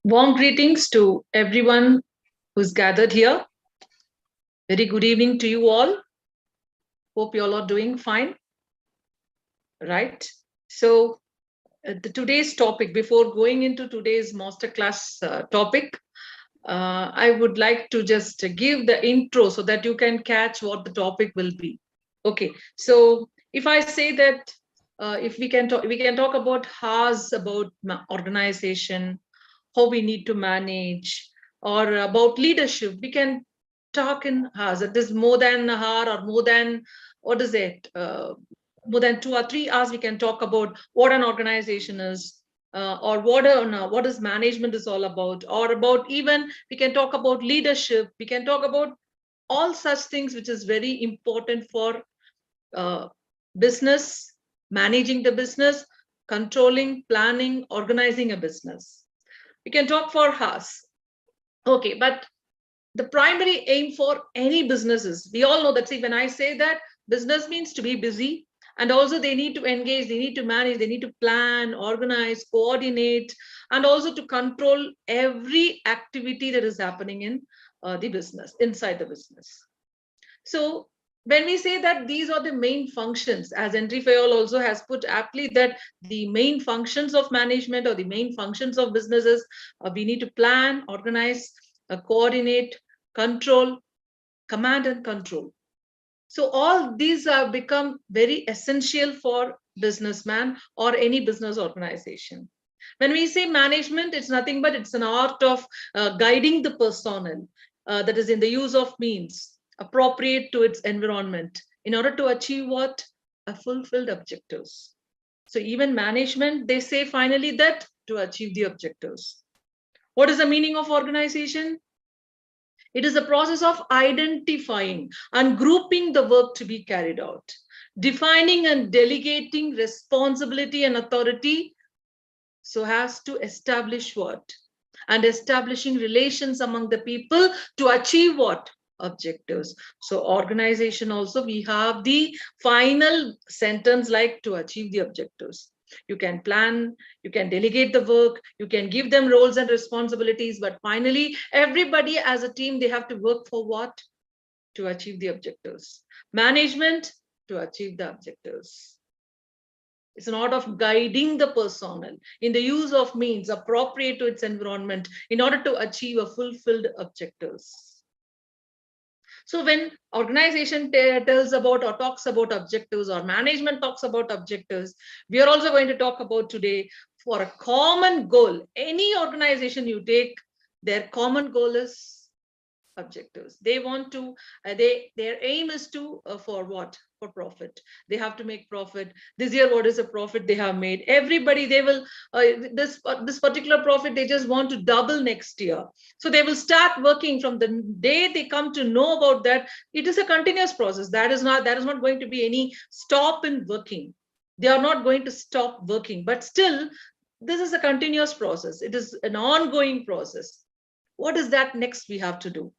Warm greetings to everyone who's gathered here. Very good evening to you all. Hope you all are doing fine, right? So, today's topic, before going into today's masterclass topic, I would like to just give the intro so that you can catch what the topic will be. Okay, so if I say that if we can talk about HAS, about organization, how we need to manage, or about leadership. We can talk in hours. It is more than an hour or more than, what is it? More than 2 or 3 hours, we can talk about what an organization is, or what is management is all about, or about even we can talk about leadership. We can talk about all such things which is very important for uh, business, managing the business, controlling, planning, organizing a business. We can talk for us. Okay, but the primary aim for any businesses, we all know that, see, when I say that business means to be busy, and also they need to engage, they need to manage, they need to plan, organize, coordinate, and also to control every activity that is happening in the business, inside the business. So when we say that these are the main functions, as Henry Fayol also has put aptly, that the main functions of management or the main functions of businesses, we need to plan, organize, coordinate, control, command and control. So all these have become very essential for businessman or any business organization. When we say management, it's nothing but it's an art of guiding the personnel, that is in the use of means appropriate to its environment in order to achieve what? A fulfilled objectives. So even management, they say finally that to achieve the objectives. What is the meaning of organization? It is a process of identifying and grouping the work to be carried out, defining and delegating responsibility and authority so as to establish what? And establishing relations among the people to achieve what? Objectives. So organization also, we have the final sentence like to achieve the objectives. You can plan, you can delegate the work, you can give them roles and responsibilities, but finally everybody as a team, they have to work for what? To achieve the objectives. Management, to achieve the objectives. It's an art of guiding the personnel in the use of means appropriate to its environment in order to achieve a fulfilled objectives. So when organization tells about or talks about objectives, or management talks about objectives, we are also going to talk about today for a common goal. Any organization you take, their common goal is objectives. They want to, their aim is to, for what? For profit. They have to make profit. This year, what is the profit they have made? Everybody, they will, this particular profit, they just want to double next year. So they will start working from the day they come to know about that. It is a continuous process. That is not going to be any stop in working. They are not going to stop working, but still, this is a continuous process. It is an ongoing process. What is that next we have to do?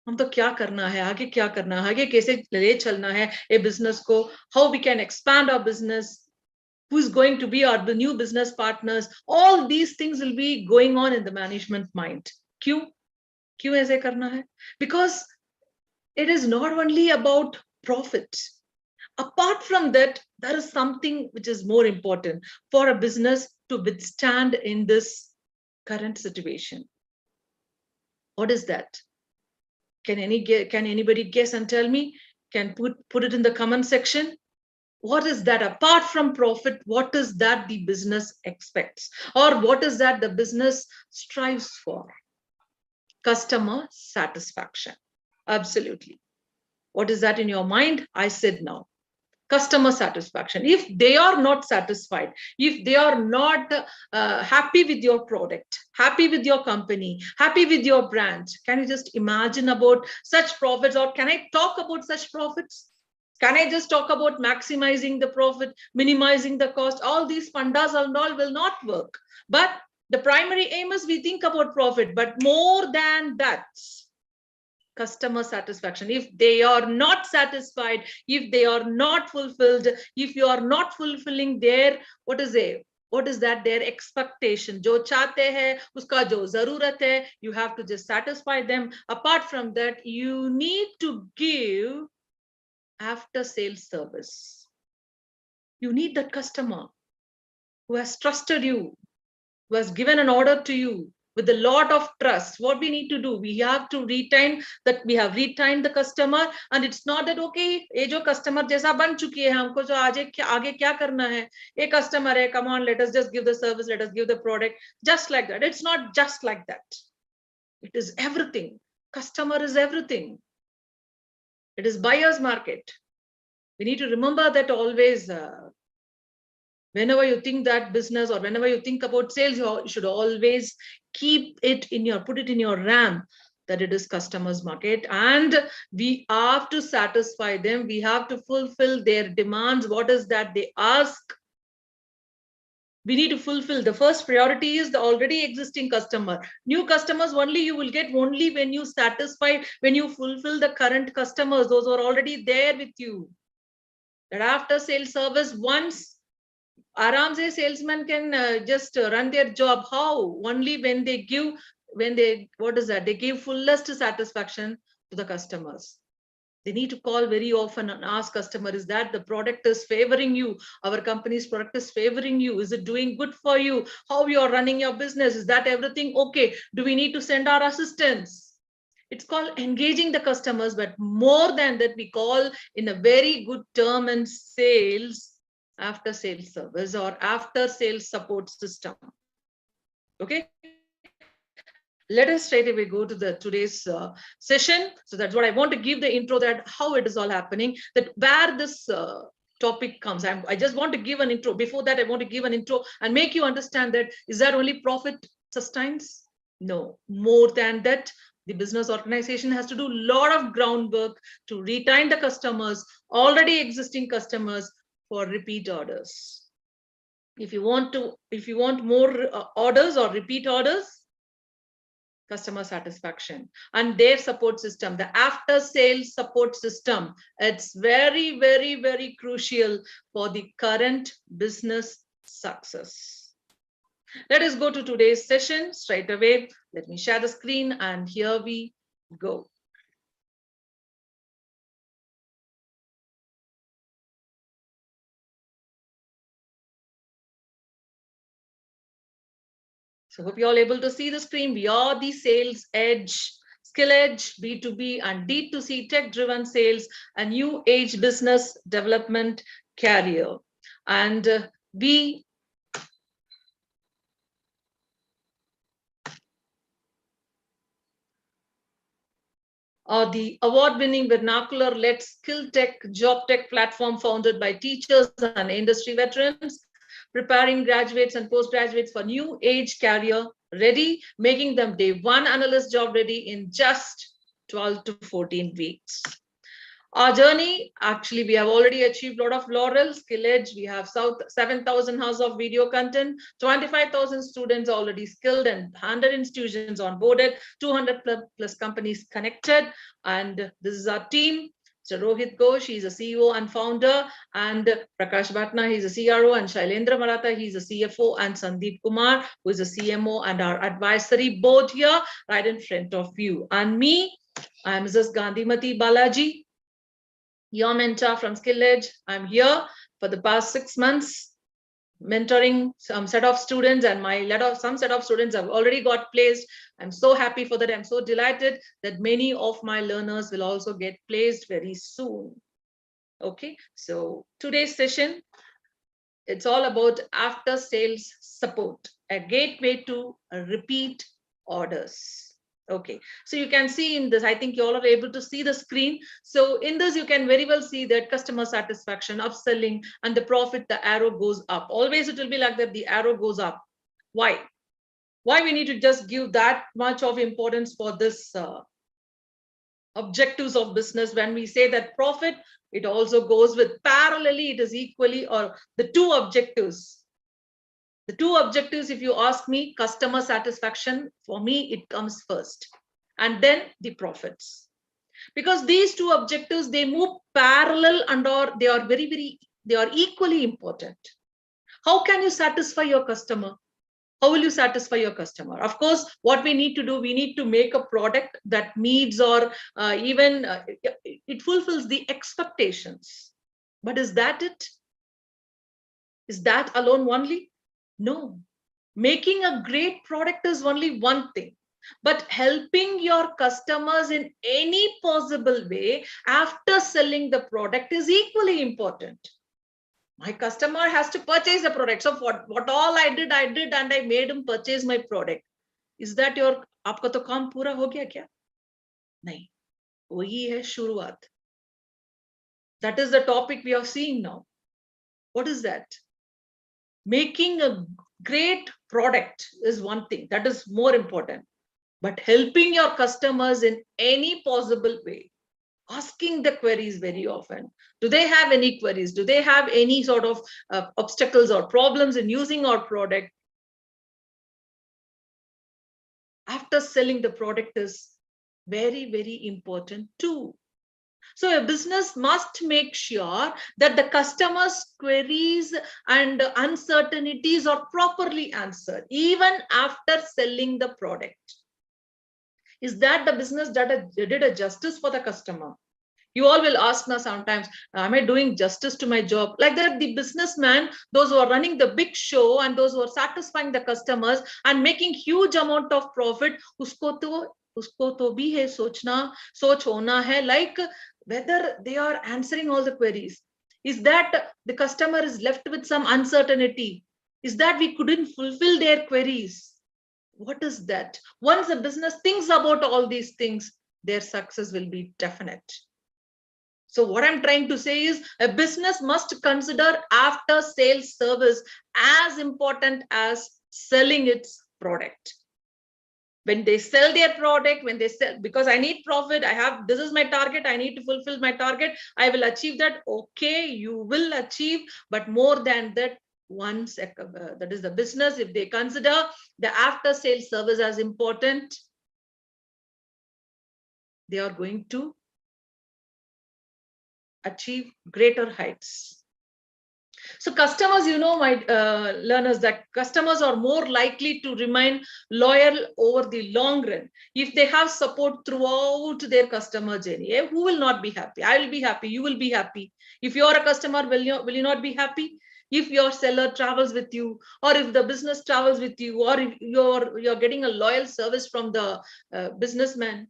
हम तो क्या करना है, आगे क्या करना है, आगे कैसे ले चलना है ए बिजनेस को, how we can expand our business, who is going to be our new business partners. All these things will be going on in the management mind. क्यों ऐसे करना है? Because it is not only about profit. Apart from that, there is something which is more important for a business to withstand in this current situation. What is that? Can anybody guess and tell me? Can put it in the comment section. What is that? Apart from profit, what is that the business expects? Or what is that the business strives for? Customer satisfaction. Absolutely. What is that in your mind? I said now. Customer satisfaction. If they are not satisfied, if they are not happy with your product, happy with your company, happy with your brand, can you just imagine about such profits? Or can I talk about such profits? Can I just talk about maximizing the profit, minimizing the cost? All these fundas and all will not work. But the primary aim is we think about profit, but more than that, customer satisfaction. If they are not satisfied, if they are not fulfilled, if you are not fulfilling their, what is it, What is that? Their expectation. Jo chahte hai, uska jo zarurat hai, you have to just satisfy them. Apart from that, you need to give after sales service. You need that customer who has trusted you, who has given an order to you with a lot of trust. What we need to do, we have to retain that. We have retained the customer, and it's not that okay, ये जो customer जैसा बन चुकी है, हमको जो आगे क्या करना है, ये customer है, come on, let us just give the service, let us give the product, just like that. It's not just like that. It is everything. Customer is everything. It is buyer's market. We need to remember that always. Whenever you think that business or whenever you think about sales, you should always put it in your RAM that it is customers market, and we have to satisfy them. We have to fulfill their demands. What is that they ask? We need to fulfill. The first priority is the already existing customer. New customers only you will get only when you satisfy, when you fulfill the current customers. Those are already there with you. That after sales service, once Aram se salesman can just run their job. How? Only when they give, what is that? They give fullest satisfaction to the customers. They need to call very often and ask customer, is that the product is favoring you? Our company's product is favoring you. Is it doing good for you? How you are running your business? Is that everything okay? Do we need to send our assistants? It's called engaging the customers, but more than that, we call in a very good term in sales, after sales service or after sales support system. Okay, let us straight away go to the today's session. So that's what I want to give the intro, that how it is all happening, that where this topic comes. I just want to give an intro. Before that, I want to give an intro and make you understand that is that only profit sustains? No, more than that. The business organization has to do a lot of groundwork to retain the customers, already existing customers, for repeat orders. If you want more orders or repeat orders, customer satisfaction and their support system, the after sales support system, it's very, very, very crucial for the current business success. Let us go to today's session straight away. Let me share the screen, and here we go. So hope you're all able to see the screen. We are the Sales Edge, Skill Edge, B2B and D2C tech-driven sales, a new age business development career. And we are the award-winning vernacular-led skill tech, job tech platform founded by teachers and industry veterans, preparing graduates and postgraduates for new age career ready, making them day one analyst job ready in just 12 to 14 weeks. Our journey, actually, we have already achieved a lot of laurels. Skill Edge, we have 7,000 hours of video content, 25,000 students already skilled, and 100 institutions onboarded, 200 plus companies connected. And this is our team. So Rohit Ghosh, he's a CEO and founder, and Prakash Bhatna, he's a CRO, and Shailendra Maratha, he's a CFO, and Sandeep Kumar, who is a CMO, and our advisory board here, right in front of you. And me, I'm Mrs. Gandhimati Balaji, your mentor from Skill Edge. I'm here for the past 6 months, mentoring some set of students, and some set of students have already got placed. I'm so happy for that. I'm so delighted that many of my learners will also get placed very soon. Okay, so today's session, it's all about after sales support, a gateway to repeat orders. Okay, so you can see in this, I think you all are able to see the screen. So in this, you can very well see that customer satisfaction, upselling, and the profit, the arrow goes up. Always it will be like that, the arrow goes up. Why? Why we need to just give that much of importance for this objectives of business? When we say that profit, it also goes with parallelly, it is equally, or the two objectives. The two objectives, if you ask me, customer satisfaction, for me, it comes first, and then the profits. Because these two objectives, they move parallel, and or they are equally important. How can you satisfy your customer? How will you satisfy your customer? Of course, what we need to do, we need to make a product that meets or even it fulfills the expectations. But is that it? Is that alone only? No. Making a great product is only one thing. But helping your customers in any possible way after selling the product is equally important. My customer has to purchase the product. So what all I did, and I made him purchase my product. Is that your, आपका तो काम पूरा हो गया क्या? नहीं, वही है शुरुआत. That is the topic we are seeing now. What is that? Making a great product is one thing. That is more important. But helping your customers in any possible way, asking the queries very often. Do they have any queries? Do they have any sort of obstacles or problems in using our product? After selling the product is very, very important too. So a business must make sure that the customer's queries and uncertainties are properly answered, even after selling the product. Is that the business that did a justice for the customer? You all will ask now sometimes, am I doing justice to my job? Like that, the businessman, those who are running the big show and those who are satisfying the customers and making huge amount of profit, usko to bhi hai soch hona hai, like whether they are answering all the queries. Is that the customer is left with some uncertainty? Is that we couldn't fulfill their queries? What is that? Once a business thinks about all these things, their success will be definite. So what I'm trying to say is a business must consider after sales service as important as selling its product. When they sell their product, when they sell, because I need profit, this is my target, I need to fulfill my target, I will achieve that. Okay, you will achieve, but more than that, once that is the business, if they consider the after sales service as important, they are going to achieve greater heights. So customers, my learners, that customers are more likely to remain loyal over the long run if they have support throughout their customer journey. Who will not be happy? I will be happy. You will be happy. If you are a customer, will you not be happy? If your seller travels with you, or if the business travels with you, or if you're getting a loyal service from the businessman,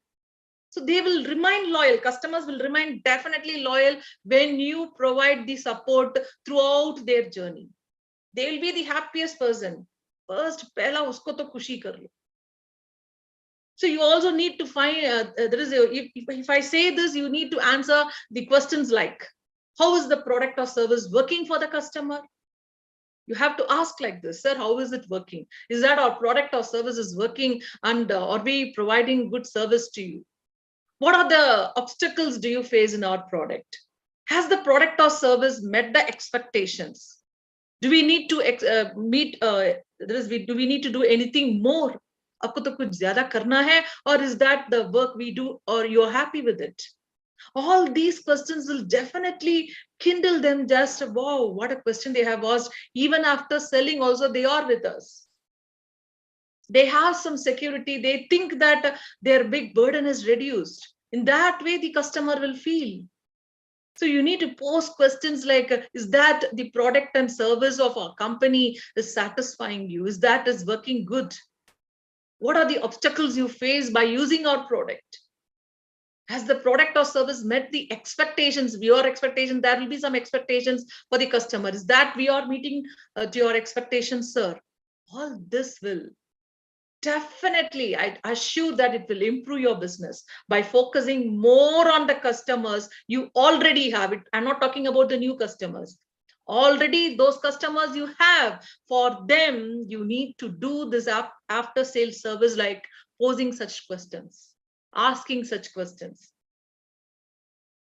so they will remain loyal. Customers will remain definitely loyal when you provide the support throughout their journey. They will be the happiest person. First, pehla usko to khushi kar lo. So you also need to find, if I say this, you need to answer the questions like, how is the product or service working for the customer? You have to ask like this, sir, how is it working? Is that our product or service is working, and are we providing good service to you? What are the obstacles do you face in our product? Has the product or service met the expectations? Do we need to do we need to do anything more? आपको तो कुछ ज़्यादा करना है, or is that the work we do, or you're happy with it? All these questions will definitely kindle them just, wow, what a question they have asked. Even after selling also, they are with us. They have some security. They think that their big burden is reduced. In that way, the customer will feel. So you need to pose questions like, is that the product and service of our company is satisfying you? Is that is working good? What are the obstacles you face by using our product? Has the product or service met the expectations, your expectations? There will be some expectations for the customer. Is that we are meeting to your expectations, sir? All this will definitely, I assure that it will improve your business by focusing more on the customers you already have. I'm not talking about the new customers. Already those customers you have, for them, you need to do this after sales service, like posing such questions, asking such questions.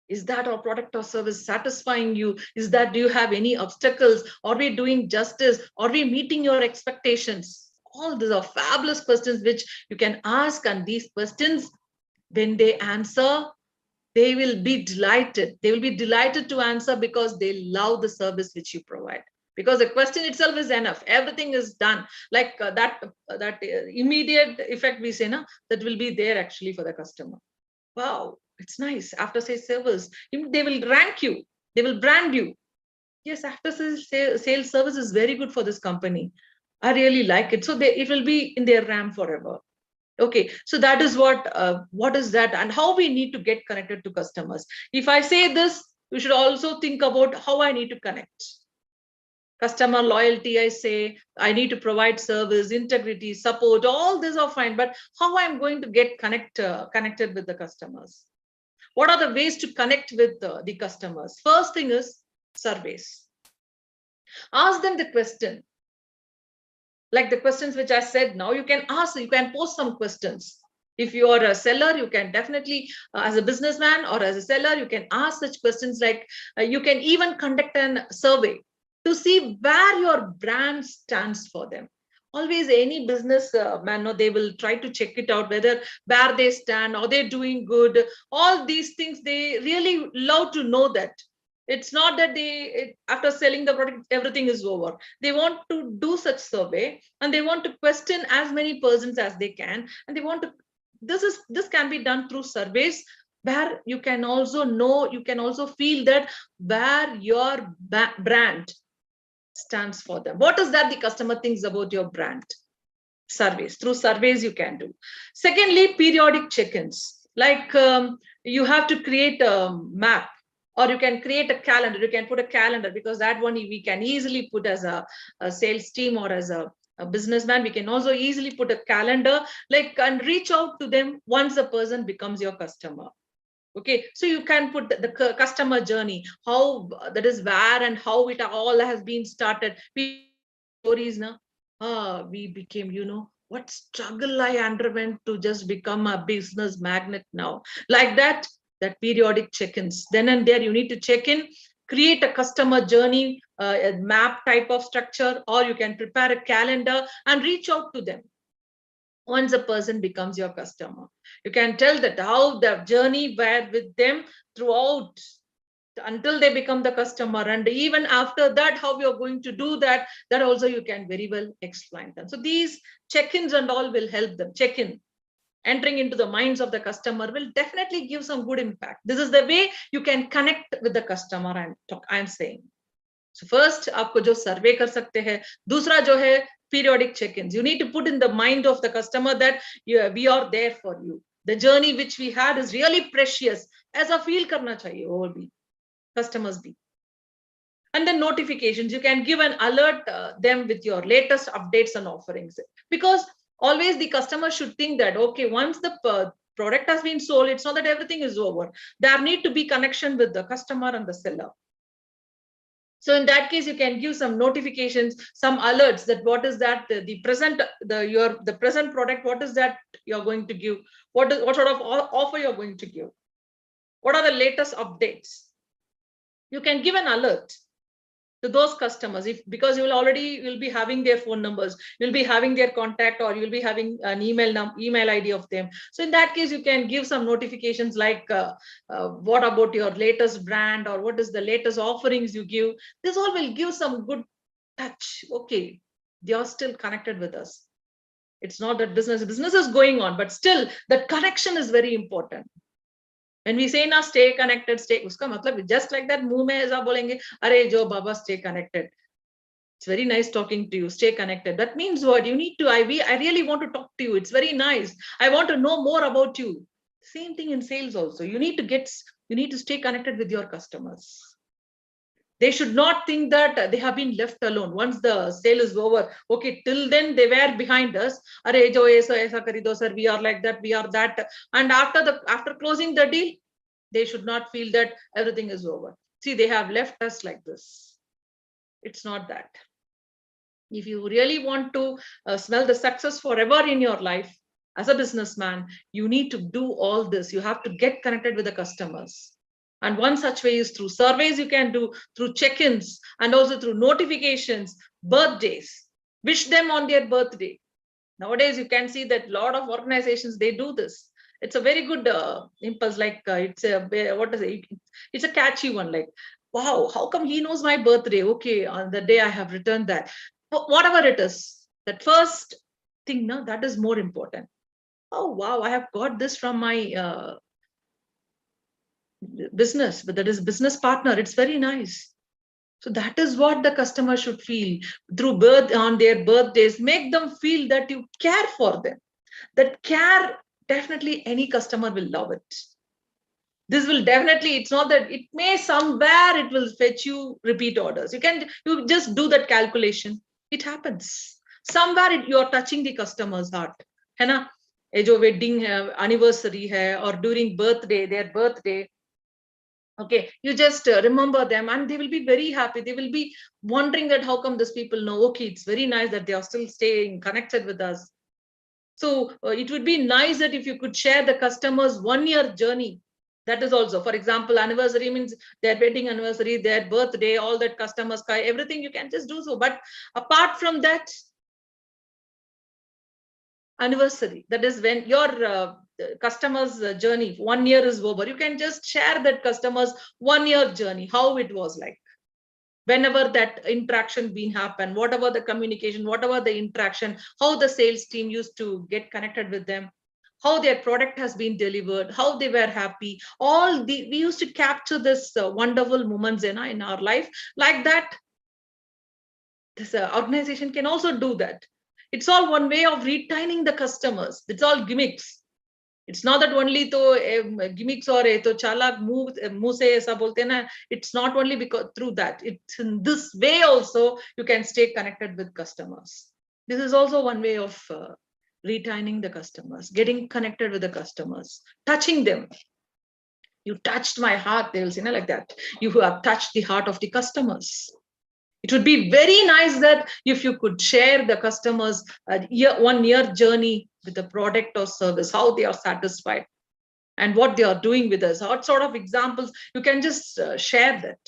Is that our product or service satisfying you? Is that, do you have any obstacles? Are we doing justice? Are we meeting your expectations? All these are fabulous questions which you can ask, and these questions, when they answer, they will be delighted. They will be delighted to answer because they love the service which you provide. because the question itself is enough. Everything is done. Like that immediate effect we say, na, that will be there actually for the customer. Wow, it's nice. After sales service, they will rank you, they will brand you. Yes, after sales service is very good for this company. I really like it. So it will be in their RAM forever. Okay, so that is what is that, and how we need to get connected to customers. If I say this, you should also think about how I need to connect. Customer loyalty, I say, I need to provide service, integrity, support, all these are fine, but how I'm going to get connected with the customers? What are the ways to connect with the customers? First thing is surveys. Ask them the question, like the questions which I said. Now you can ask, you can post some questions. If you are a seller, you can definitely, as a businessman or as a seller, you can ask such questions. Like you can even conduct a survey to see where your brand stands for them. Always any business man, no, they will try to check it out, whether where they stand, are they doing good, all these things. They really love to know that. It's not that after selling the product, everything is over. They want to do such survey, and they want to question as many persons as they can, and they want to, this can be done through surveys, where you can also know, you can also feel that where your brand stands for them. What is that the customer thinks about your brand? Surveys. Through surveys you can do. Secondly, periodic check-ins. Like you have to create a map, or you can create a calendar. You can put a calendar, because that one we can easily put as a sales team, or as a businessman. We can also easily put a calendar, like, and reach out to them once the person becomes your customer. Okay, so you can put the customer journey, how that is, where and how it all has been started. Stories now. We became, what struggle I underwent to just become a business magnet now. Like that periodic check-ins. Then and there you need to check in, create a customer journey, a map type of structure, or you can prepare a calendar and reach out to them once a person becomes your customer. You can tell that how the journey were with them throughout, until they become the customer, and even after that how you're going to do that, that also you can very well explain them. So these check-ins and all will help them. Check-in, entering into the minds of the customer, will definitely give some good impact. This is the way you can connect with the customer. I'm saying. So first, आपको जो survey कर सकते हैं. दूसरा जो है periodic check-ins. You need to put in the mind of the customer that we are there for you. The journey which we had is really precious. ऐसा feel करना चाहिए और भी, customers be. And then notifications, you can give an alert them with your latest updates and offerings, because always the customer should think that, okay, once the product has been sold, it's not that everything is over. There need to be connection with the customer and the seller. So in that case, you can give some notifications, some alerts, that what is that the present product, what is that you're going to give, what sort of offer you're going to give, what are the latest updates. You can give an alert to those customers, because you will be having their phone numbers, you'll be having their contact, or you'll be having an email ID of them. So in that case, you can give some notifications like what about your latest brand, or what is the latest offerings you give. This all will give some good touch. Okay, they are still connected with us. It's not that business is going on, but still that connection is very important. When we say now stay connected, uska matlab just like that मुंह में ऐसा बोलेंगे, अरे जो बाबा stay connected. It's very nice talking to you. Stay connected. That means what? You need to. I really want to talk to you. It's very nice. I want to know more about you. Same thing in sales also. You need to stay connected with your customers. They should not think that they have been left alone once the sale is over. Okay, till then they were behind us. Arey jo aisa karido sir, we are like that, we are that. And after closing the deal, they should not feel that everything is over. See, they have left us like this. It's not that. If you really want to smell the success forever in your life as a businessman, you need to do all this. You have to get connected with the customers. And one such way is through surveys you can do, through check-ins, and also through notifications, birthdays. Wish them on their birthday. Nowadays, you can see that a lot of organizations, they do this. It's a very good impulse. Like it's a catchy one. Like Wow, how come he knows my birthday? Okay, on the day I have returned that. Whatever it is, that first thing, no, that is more important. Oh, wow, I have got this from my business, but that is business partner. It's very nice. So that is what the customer should feel through birth on their birthdays. Make them feel that you care for them. That care, definitely any customer will love it. This will definitely, it's not that it may somewhere it will fetch you repeat orders. You just do that calculation. It happens. Somewhere you are touching the customer's heart. है ना? ये जो wedding है, anniversary है, or during birthday, their birthday, okay, you just remember them and they will be very happy. They will be wondering that how come these people know, okay, it's very nice that they are still staying connected with us. So it would be nice that if you could share the customer's 1 year journey. That is also, for example, anniversary means their wedding anniversary, their birthday, all that customers, everything you can just do so. But apart from that, anniversary, that is when your customer's journey, 1 year is over, you can just share that customer's 1 year journey, how it was like. Whenever that interaction been happen, whatever the communication, whatever the interaction, how the sales team used to get connected with them, how their product has been delivered, how they were happy, we used to capture this wonderful moments in our life. Like that, this organization can also do that. It's all one way of retaining the customers. It's all gimmicks. It's not that only to gimmicks or to chalak muh se aisa bolte na. It's not only because through that. It's in this way also you can stay connected with customers. This is also one way of retaining the customers, getting connected with the customers, touching them. You touched my heart, they will say, like that. You have touched the heart of the customers. It would be very nice that if you could share the customers' 1 year journey with the product or service, how they are satisfied and what they are doing with us, what sort of examples, you can just share that.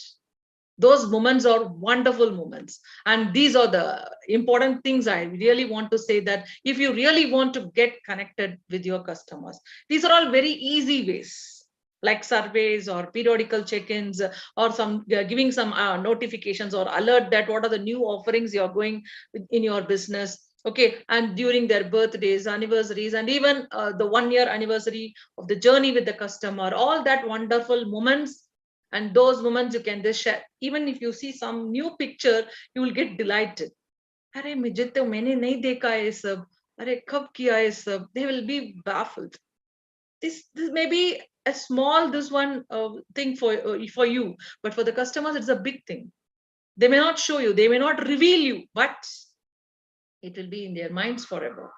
Those moments are wonderful moments. And these are the important things I really want to say, that if you really want to get connected with your customers, these are all very easy ways, like surveys or periodical check-ins, or some giving some notifications or alert that what are the new offerings you're going in your business. Okay, and during their birthdays, anniversaries, and even the 1 year anniversary of the journey with the customer, all that wonderful moments. And those moments you can just share. Even if you see some new picture, you will get delighted. अरे मुझे तो मैंने नहीं देखा ये सब, अरे कब किया ये सब. They will be baffled. This may be a small thing for you, but for the customers it's a big thing. They may not show you, they may not reveal you, but it will be in their minds forever.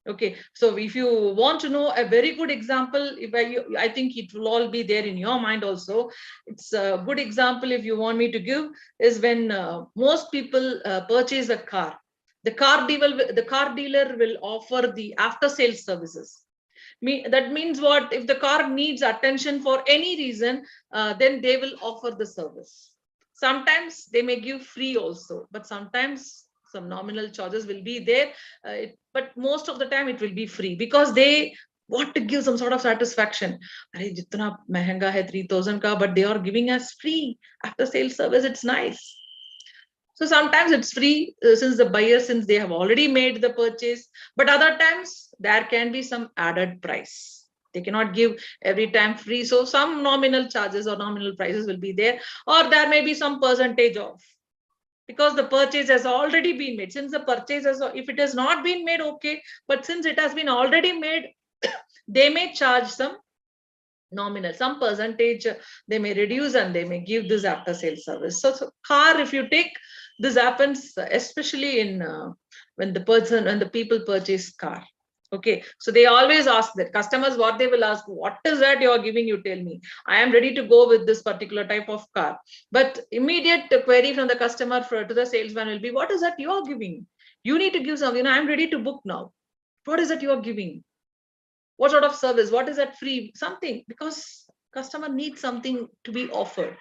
Okay, so if you want to know a very good example, I think it will all be there in your mind also. It's a good example if you want me to give, is when most people purchase a car. The car dealer will offer the after sales services. That means what? If the car needs attention for any reason, then they will offer the service. Sometimes they may give free also, but sometimes some nominal charges will be there. But most of the time it will be free, because they want to give some sort of satisfaction. Arey, jitna mehenga hai 3,000 ka, but they are giving us free after sales service. It's nice. So sometimes it's free since they have already made the purchase, but other times there can be some added price. They cannot give every time free. So some nominal charges or nominal prices will be there, or there may be some percentage off, because the purchase has already been made. Since the purchase if it has not been made, okay, but since it has been already made, they may charge some nominal, some percentage they may reduce, and they may give this after sales service. So car, if you take, this happens especially in when the people purchase car. Okay, so they always ask that customers, what they will ask, what is that you are giving, you tell me, I am ready to go with this particular type of car. But immediate query from the customer to the salesman will be, what is that you are giving? You need to give something. I'm ready to book now. What is that you are giving? What sort of service? What is that free? Something, because customer needs something to be offered.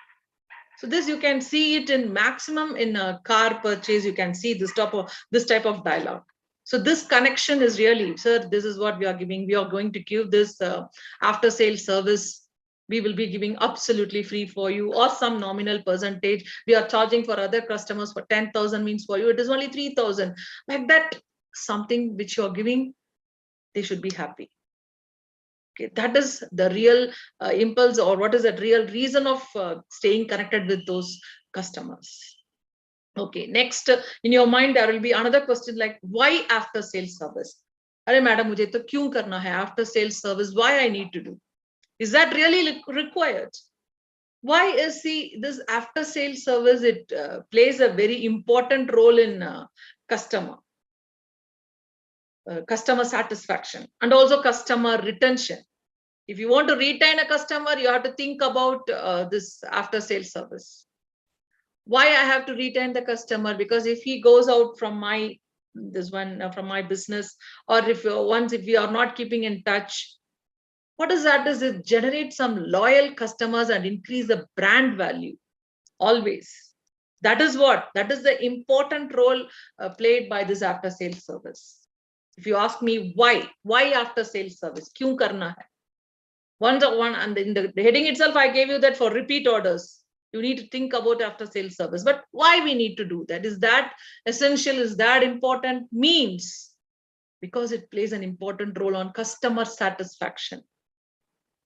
So this you can see it in maximum in a car purchase. You can see this type of dialogue. So this connection is really, sir, this is what we are giving. We are going to give this after sales service. we will be giving absolutely free for you, or some nominal percentage. We are charging for other customers for 10,000, means for you it is only 3,000. Like that, something which you are giving, they should be happy. Okay, that is the real impulse, or what is that real reason of staying connected with those customers. Okay, next, in your mind there will be another question like, why after sales service? Arey madam, mujhe to kyun karna hai after sales service? Why I need to do? Is that really required? Why is this after sales service? It plays a very important role in customer satisfaction and also customer retention. If you want to retain a customer, you have to think about this after sales service. Why I have to retain the customer? Because if he goes out from my from my business, or if we are not keeping in touch, what is that? Is it generate some loyal customers and increase the brand value always. That is the important role played by this after sales service. If you ask me why after sales service, kyun karna hai? One, and in the heading itself, I gave you that for repeat orders. You need to think about after sales service. But why we need to do that? Is that essential? Is that important? Means because it plays an important role on customer satisfaction.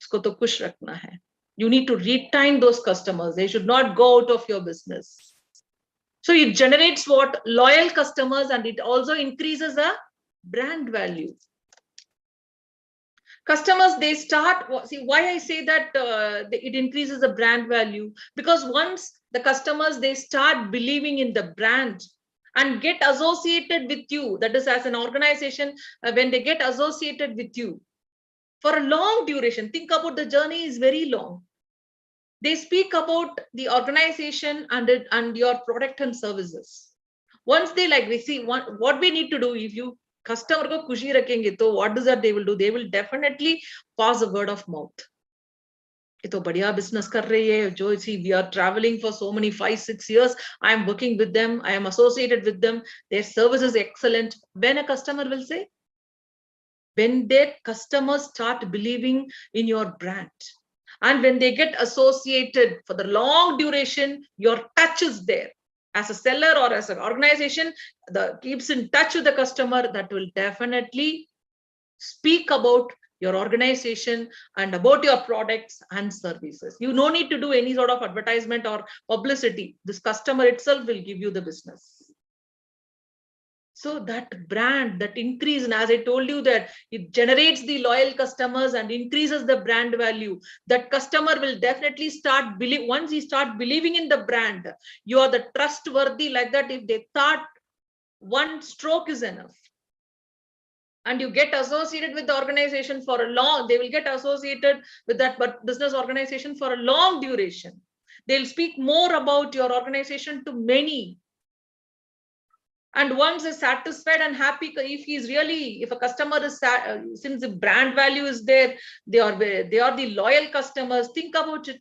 Isko to kush rakhna hai. You need to retain those customers. They should not go out of your business. So it generates what? Loyal customers, and it also increases the brand value. Customers, they start, see why I say that it increases the brand value, because once the customers, they start believing in the brand and get associated with you, that is as an organization, when they get associated with you for a long duration, think about the journey is very long. They speak about the organization and your product and services. Once they like, we see what we need to do. If you customer ko khushi rakhenge, to what does that they will do? They will definitely pass a word of mouth. To badhiya business kar rahi hai, jo see we are traveling for so many 5-6 years. I am working with them. I am associated with them. Their service is excellent. When a customer will say, when their customers start believing in your brand, and when they get associated for the long duration, your touch is there. As a seller or as an organization that keeps in touch with the customer, that will definitely speak about your organization and about your products and services. You no need to do any sort of advertisement or publicity. This customer itself will give you the business. So that brand, that increase, and as I told you that it generates the loyal customers and increases the brand value. That customer will definitely start once he start believing in the brand, you are the trustworthy, like that. If they thought one stroke is enough, and you get associated with the organization for a long, they will get associated with that business organization for a long duration. They'll speak more about your organization to many. And once is satisfied and happy, if a customer is since the brand value is there, they are the loyal customers. Think about it.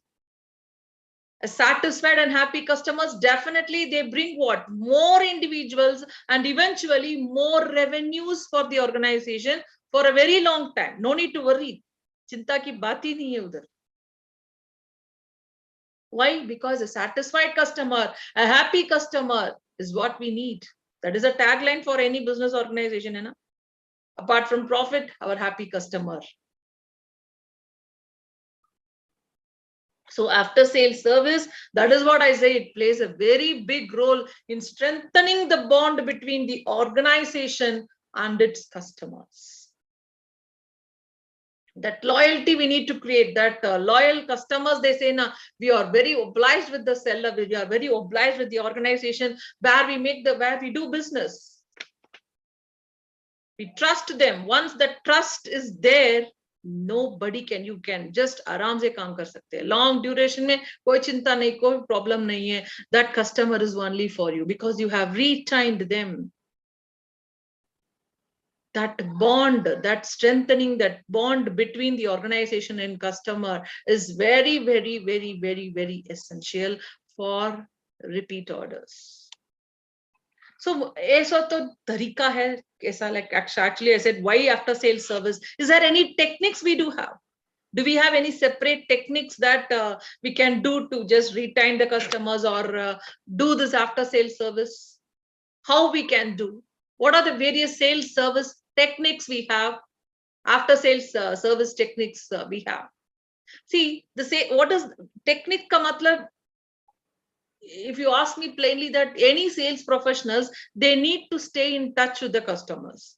A satisfied and happy customers, definitely they bring what? More individuals and eventually more revenues for the organization for a very long time. No need to worry. Chinta ki baat hi nahi hai udhar. Why? Because a satisfied customer, a happy customer is what we need. That is a tagline for any business organization. Hai na? Apart from profit, our happy customer. So after sales service, that is what I say, it plays a very big role in strengthening the bond between the organization and its customers. That loyalty we need to create, that loyal customers, they say, nah, we are very obliged with the seller, we are very obliged with the organization where we do business. We trust them. Once that trust is there, nobody you can just आराम से काम कर सकते हैं. Long duration में कोई चिंता नहीं, कोई problem नहीं है. That customer is only for you because you have retained them. That bond, that strengthening that bond between the organization and customer is very, very, very, very, very essential for repeat orders. So ऐसा तो तरीका है, ऐसा like actually I said, why after sales service? Is there any techniques we do have? Do we have any separate techniques that we can do to just retain the customers or do this after sales service? How we can do? What are the various sales service techniques we have? After sales service techniques we have. See, what is technique ka matlab? If you ask me plainly, that any sales professionals, they need to stay in touch with the customers.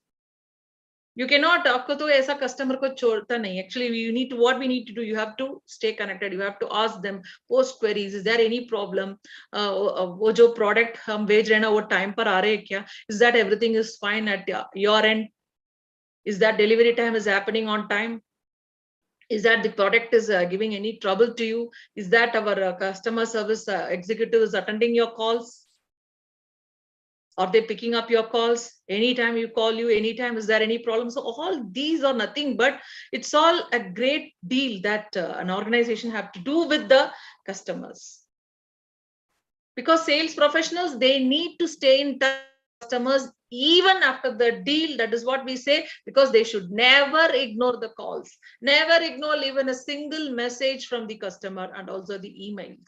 You cannot, आपको तो ऐसा customer को छोड़ता नहीं. Actually, what we need to do, you have to stay connected. You have to ask them post queries. Is there any problem? वो जो product हम भेज रहे हैं ना, वो time पर आ रहे हैं क्या? Is that everything is fine at your end? Is that delivery time is happening on time? Is that the product is giving any trouble to you? Is that our customer service executive is attending your calls? Are they picking up your calls? Anytime you call you, anytime, is there any problem? So all these are nothing, but it's all a great deal that an organization have to do with the customers. Because sales professionals, they need to stay in touch with customers even after the deal. That is what we say, because they should never ignore the calls, never ignore even a single message from the customer, and also the emails.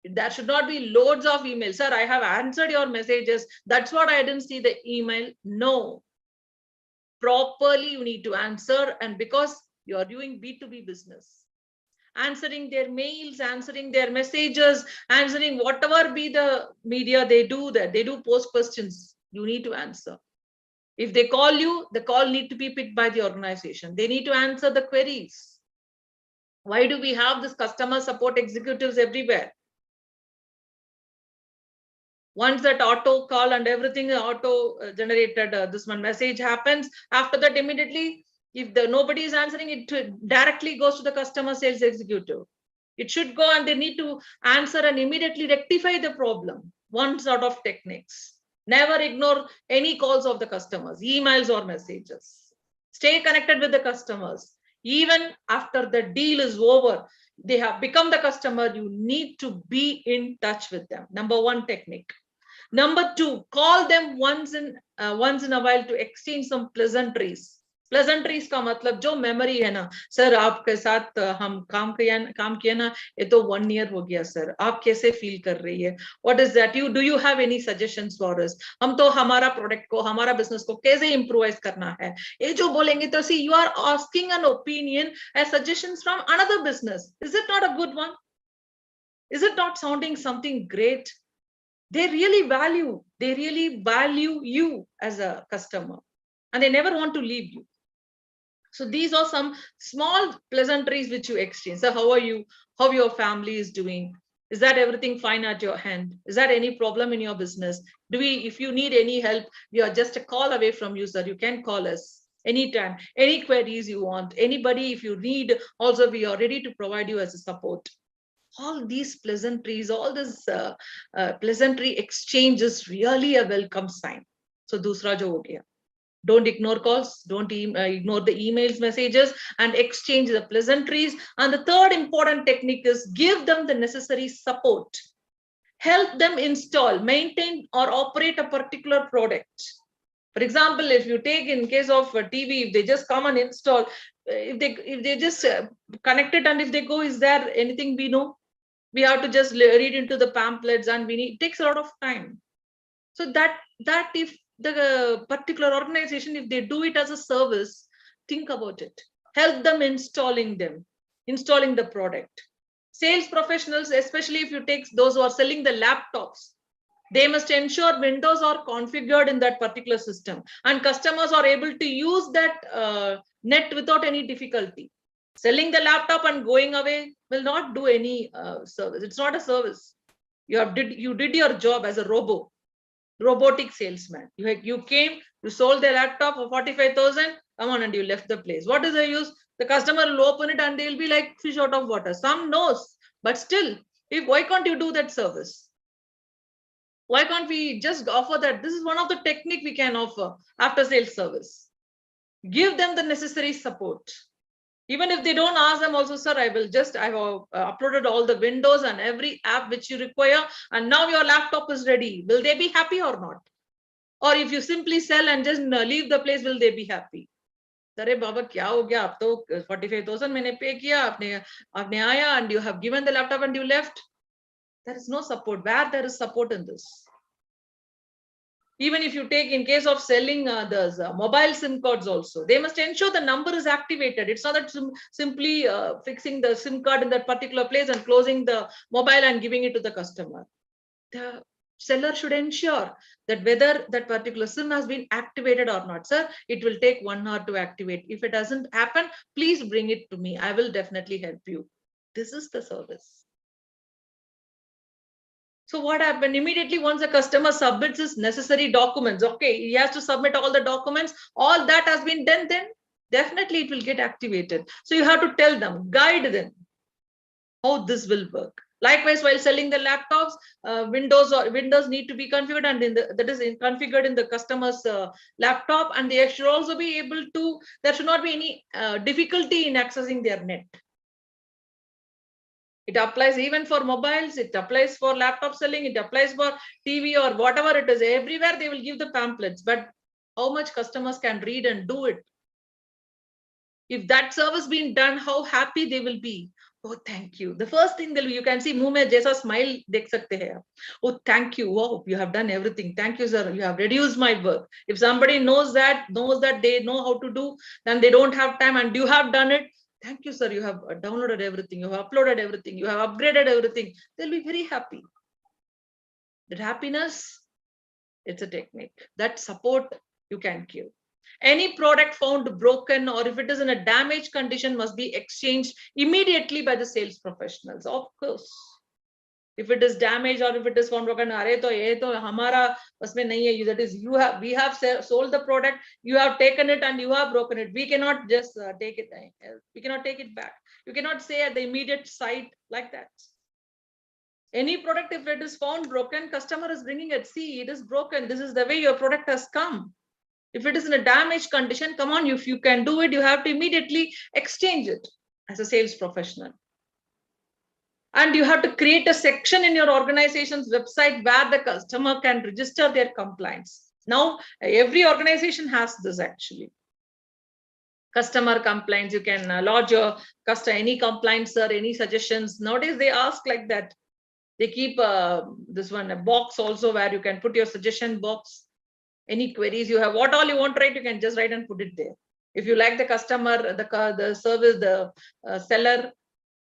There should not be loads of emails. Sir, I have answered your messages. That's what I didn't see the email. No. Properly you need to answer, and because you are doing B2B business, answering their mails, answering their messages, answering whatever be the media they do, that they do post questions, you need to answer. If they call you, the call need to be picked by the organization. They need to answer the queries. Why do we have this customer support executives everywhere? Once that auto call and everything auto generated, this one message happens, after that immediately, if nobody is answering, it directly goes to the customer sales executive. It should go, and they need to answer and immediately rectify the problem. One sort of techniques. Never ignore any calls of the customers, emails or messages. Stay connected with the customers. Even after the deal is over, they have become the customer, you need to be in touch with them. Number one technique. Number two, call them once in a while to exchange some pleasantries. Pleasantries का मतलब जो memory है ना, sir आपके साथ हम काम किया ना, ये तो 1 year हो गया सर, आप कैसे feel कर रही है? What is that? Do you have any suggestions for us? हम तो हमारा product को, हमारा business को कैसे improvise करना है? ये जो बोलेंगे तो see, you are asking an opinion as suggestions from another business. Is it not a good one? Is it not sounding something great? They really value you as a customer, and they never want to leave you. So these are some small pleasantries which you exchange. So how are you? How your family is doing? Is that everything fine at your hand? Is that any problem in your business? If you need any help, we are just a call away from you, sir. You can call us anytime, any queries you want, anybody, if you need, also we are ready to provide you as a support. All these pleasantries, all this pleasantry exchange is really a welcome sign. So dusra jo ho gaya. Don't ignore calls, don't ignore the emails, messages, and exchange the pleasantries. And the third important technique is give them the necessary support. Help them install, maintain, or operate a particular product. For example, if you take in case of TV, if they just come and install, if they just connect it, and if they go, is there anything we know? We have to just read into the pamphlets, and it takes a lot of time. So that if the particular organization, if they do it as a service, think about it. Help them installing the product. Sales professionals, especially if you take those who are selling the laptops, they must ensure Windows are configured in that particular system, and customers are able to use that net without any difficulty. Selling the laptop and going away will not do any service. It's not a service. You did your job as a robotic salesman. You came, you sold the laptop for 45,000. Come on, and you left the place. What is the use? The customer will open it and they'll be like fish out of water. Some knows, but still, why can't you do that service? Why can't we just offer that? This is one of the technique we can offer after sales service. Give them the necessary support. Even if they don't ask them also, sir, I have uploaded all the Windows and every app which you require, and now your laptop is ready. Will they be happy or not? Or if you simply sell and just leave the place, will they be happy? अरे बाबा क्या हो गया, आप तो 45,000 मैंने पे किया, आपने आया and you have given the laptop and you left. There is no support. Where there is support in this? Even if you take in case of selling those mobile SIM cards also, they must ensure the number is activated. It's not that simply fixing the SIM card in that particular place and closing the mobile and giving it to the customer. The seller should ensure that whether that particular SIM has been activated or not. Sir, it will take 1 hour to activate. If it doesn't happen, please bring it to me. I will definitely help you. This is the service. So what happened? Immediately once the customer submits his necessary documents, okay, he has to submit all the documents, all that has been done, then definitely it will get activated. So you have to tell them, guide them how this will work. Likewise, while selling the laptops, Windows need to be configured, and that is configured in the customer's laptop, and they should also be able to, there should not be any difficulty in accessing their net. It applies even for mobiles, it applies for laptop selling, it applies for TV or whatever it is. Everywhere they will give the pamphlets, but how much customers can read and do it? If that service being done, how happy they will be. Oh, thank you. The first thing you can see, मुंह में जैसा smile देख सकते हैं. Oh, thank you. Wow, you have done everything. Thank you, sir. You have reduced my work. If somebody knows that they know how to do, then they don't have time, and you have done it. Thank you, sir. You have downloaded everything. You have uploaded everything. You have upgraded everything. They'll be very happy. That happiness, it's a technique. That support you can give. Any product found broken or if it is in a damaged condition must be exchanged immediately by the sales professionals. Of course. If it is damaged or if it is found broken, अरे तो ये तो हमारा उसमें नहीं है. That is, we have sold the product, you have taken it and you have broken it. We cannot just take it. We cannot take it back. You cannot say at the immediate site like that. Any product, if it is found broken, customer is bringing it. See, it is broken. This is the way your product has come. If it is in a damaged condition, come on, if you can do it, you have to immediately exchange it as a sales professional. And you have to create a section in your organization's website where the customer can register their complaints. Now, every organization has this actually. Customer complaints, you can lodge your customer, any complaints or any suggestions. Nowadays, they ask like that. They keep this one, a box also where you can put your suggestion box. Any queries you have, what all you want to write, you can just write and put it there. If you like the customer, the service, the seller,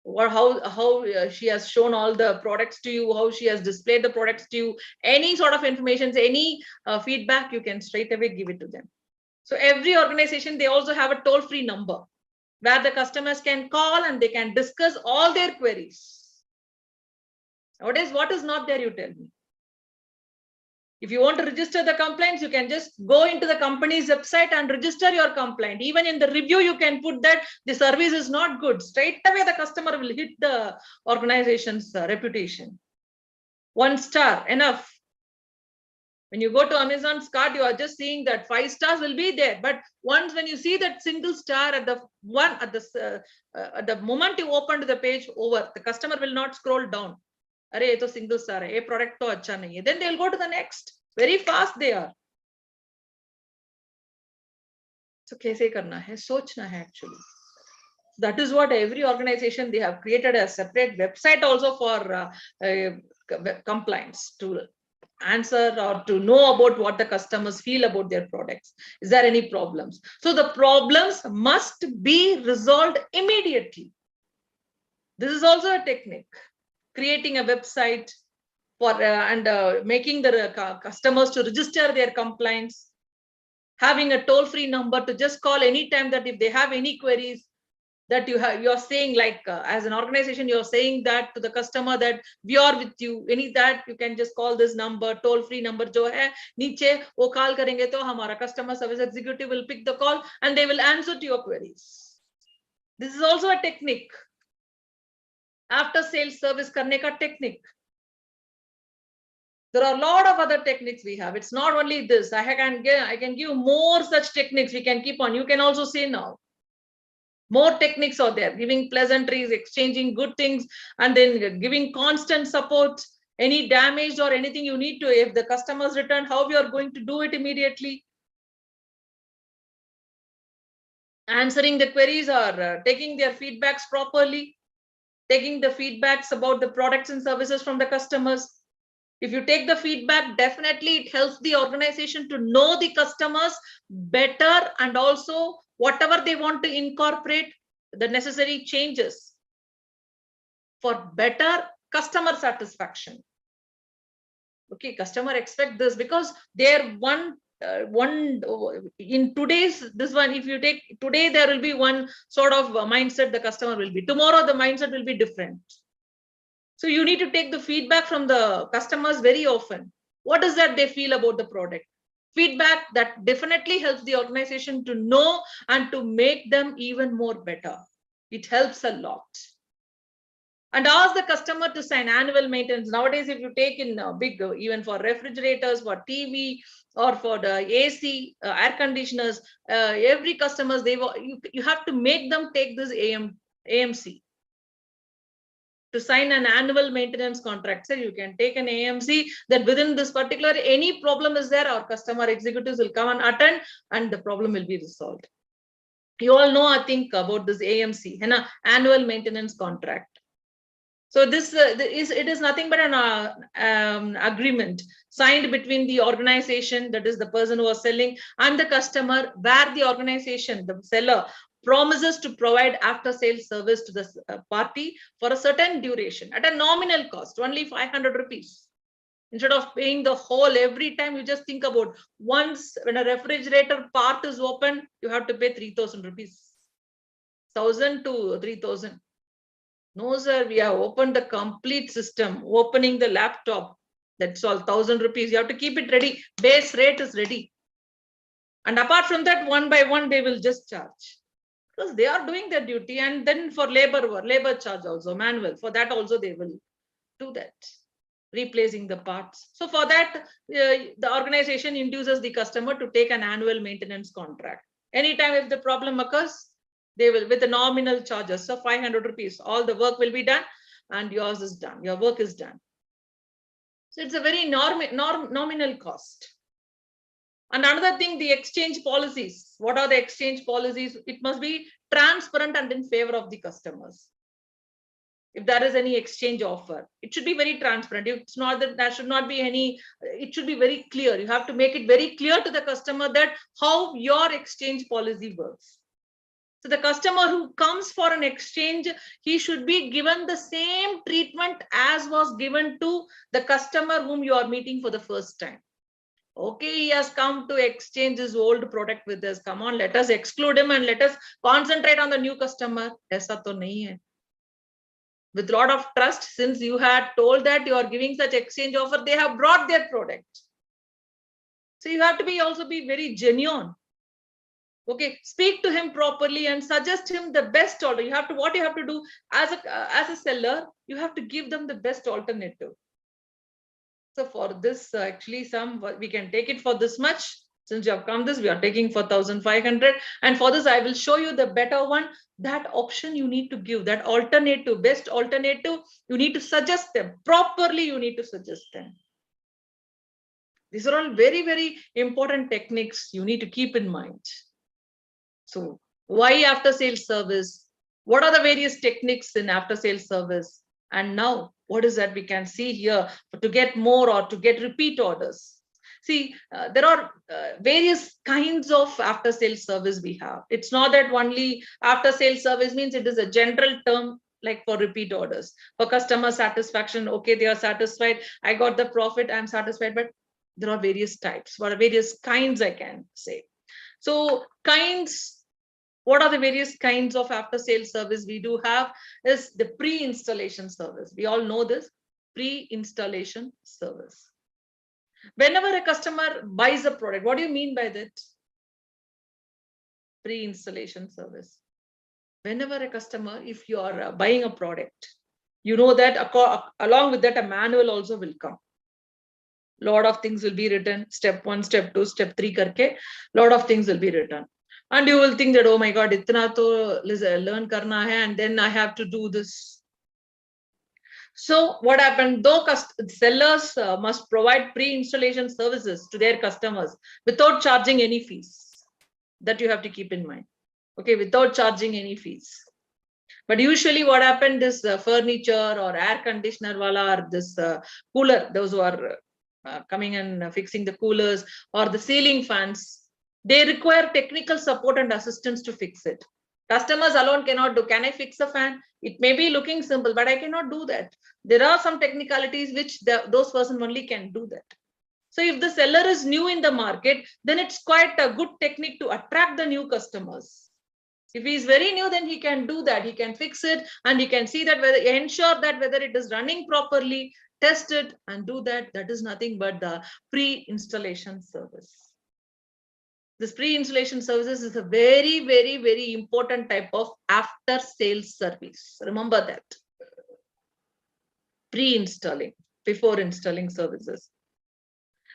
or how she has shown all the products to you, how she has displayed the products to you, any sort of information, any feedback, you can straight away give it to them. So every organization, they also have a toll-free number where the customers can call and they can discuss all their queries. Nowadays, what is not there, you tell me? If you want to register the complaints, you can just go into the company's website and register your complaint. Even in the review, you can put that the service is not good. Straight away, the customer will hit the organization's reputation. 1 star, enough. When you go to Amazon's cart, you are just seeing that 5 stars will be there. But once when you see that single star at the moment you open to the page over, the customer will not scroll down. अरे ये तो single star है, ये product तो अच्छा नहीं है. Then they'll go to the next. Very fast they are. So कैसे करना है, सोचना है actually. That is what every organization, they have created a separate website also for compliance to answer or to know about what the customers feel about their products. Is there any problems? So the problems must be resolved immediately. This is also a technique. Creating a website for and making the customers to register their complaints, having a toll-free number to just call anytime that if they have any queries, that you're saying like as an organization, you're saying that to the customer that we are with you. Any that you can just call this number, toll-free number जो है नीचे वो call करेंगे तो हमारा customer service executive will pick the call and they will answer to your queries. This is also a technique. After sales service करने का technique. There are a lot of other techniques we have. It's not only this. I can give more such techniques. We can keep on. You can also say now. More techniques are there. Giving pleasantries, exchanging good things, and then giving constant support. Any damage or anything you need to, if the customers return, how we are going to do it immediately. answering the queries or taking their feedbacks properly, taking the feedbacks about the products and services from the customers. If you take the feedback, definitely it helps the organization to know the customers better, and also whatever they want to incorporate, the necessary changes for better customer satisfaction. Okay, customer expect this because they're one in today's this one. If you take today, there will be one sort of mindset the customer will be. Tomorrow, the mindset will be different. So you need to take the feedback from the customers very often. What is that they feel about the product? Feedback that definitely helps the organization to know and to make them even more better. It helps a lot. And ask the customer to sign annual maintenance. Nowadays, if you take in big, even for refrigerators, for TV, or for the AC, air conditioners, every customers, you have to make them take this AMC to sign an annual maintenance contract. So you can take an AMC that within this particular, any problem is there, our customer executives will come and attend, and the problem will be resolved. You all know, I think, about this AMC, annual maintenance contract. So this it is nothing but an agreement signed between the organization, that is the person who is selling, and the customer, where the organization, the seller, promises to provide after sales service to the party for a certain duration at a nominal cost, only 500 rupees. Instead of paying the whole every time, you just think about once when a refrigerator part is open, you have to pay 3,000 rupees, 1,000 to 3,000. No, sir, we have opened the complete system, opening the laptop. That's all, 1,000 rupees. You have to keep it ready. Base rate is ready. And apart from that, one by one, they will just charge. Because they are doing their duty. And then for labor charge also, manual, for that also they will do that, replacing the parts. So for that, the organization induces the customer to take an annual maintenance contract. Anytime if the problem occurs, they will, with the nominal charges, so 500 rupees, all the work will be done and yours is done. Your work is done. So it's a very nominal cost. And another thing, the exchange policies. What are the exchange policies? It must be transparent and in favor of the customers. If there is any exchange offer, it should be very transparent. It's not that there should not be any, it should be very clear. You have to make it very clear to the customer that how your exchange policy works. So the customer who comes for an exchange, he should be given the same treatment as was given to the customer whom you are meeting for the first time. Okay, he has come to exchange his old product with us. Come on, let us exclude him and let us concentrate on the new customer. Aisa to nahi hai. With a lot of trust, since you had told that you are giving such exchange offer, they have brought their product. So you have to also be very genuine. Okay, speak to him properly and suggest him the best order. What you have to do as a seller, you have to give them the best alternative. So for this, actually, we can take it for this much. Since you have come this, we are taking for 1,500. And for this, I will show you the better one. That option you need to give, that alternative, best alternative, you need to suggest them properly. You need to suggest them. These are all very, very important techniques you need to keep in mind. So why after sales service? What are the various techniques in after sales service? And now what is that we can see here to get more or to get repeat orders? See, there are various kinds of after sales service we have. It's not that only after sales service means it is a general term like for repeat orders. For customer satisfaction, okay, they are satisfied. I got the profit, I'm satisfied, but there are various types, what are various kinds I can say. So kinds, what are the various kinds of after sales service we do have is the pre-installation service. We all know this, pre-installation service. Whenever a customer buys a product, what do you mean by that? Pre-installation service. Whenever a customer, if you are buying a product, you know that along with that a manual also will come. Lot of things will be written, step 1, step 2, step 3 karke, lot of things will be written. And you will think that, oh my God, itna to learn karna hai, and then I have to do this. So what happened? Though sellers must provide pre-installation services to their customers without charging any fees. That you have to keep in mind. okay, without charging any fees. But usually what happened is furniture or air conditioner wala or this cooler, those who are coming and fixing the coolers or the ceiling fans, they require technical support and assistance to fix it. Customers alone cannot do. Can I fix a fan? It may be looking simple, but I cannot do that. There are some technicalities which those person only can do that. So if the seller is new in the market, then it's quite a good technique to attract the new customers. If he is very new, then he can do that. He can fix it and he can see that whether, ensure that whether it is running properly, test it and do that. That is nothing but the pre-installation service. This pre-installation services is a very, very, very important type of after-sales service. Remember that. Pre-installing, before installing services.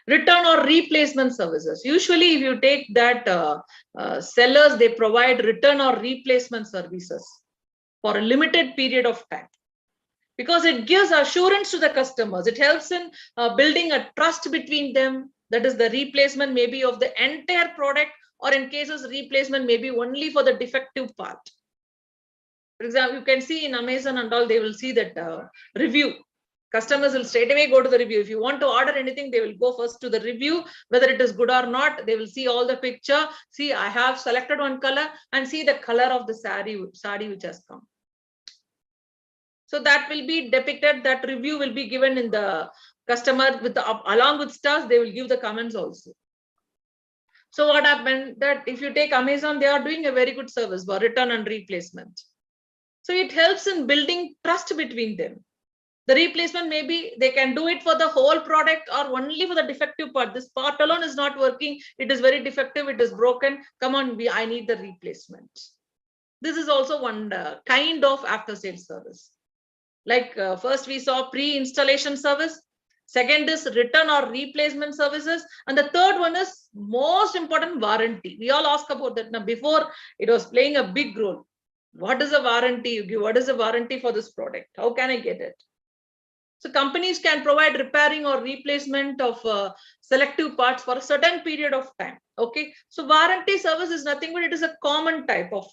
Return or replacement services. Usually, if you take that sellers, they provide return or replacement services for a limited period of time, because it gives assurance to the customers. It helps in building a trust between them. That is the replacement maybe of the entire product, or in cases replacement maybe only for the defective part. For example, you can see in Amazon and all, they will see that review. Customers will straight away go to the review. If you want to order anything, they will go first to the review, whether it is good or not. They will see all the picture. See, I have selected one color and see the color of the sari which has come. So that will be depicted. That review will be given in the customer with the along with stars. They will give the comments also. So what happened that if you take Amazon, they are doing a very good service for return and replacement. So it helps in building trust between them. The replacement, maybe they can do it for the whole product or only for the defective part. This part alone is not working. It is very defective. It is broken. Come on, I need the replacement. This is also one kind of after-sales service. Like first we saw pre-installation service. Second is return or replacement services. And the third one is most important, warranty. We all ask about that. Now, before it was playing a big role. What is a warranty you give? What is a warranty for this product? How can I get it? So companies can provide repairing or replacement of selective parts for a certain period of time. Okay. So warranty service is nothing but it is a common type of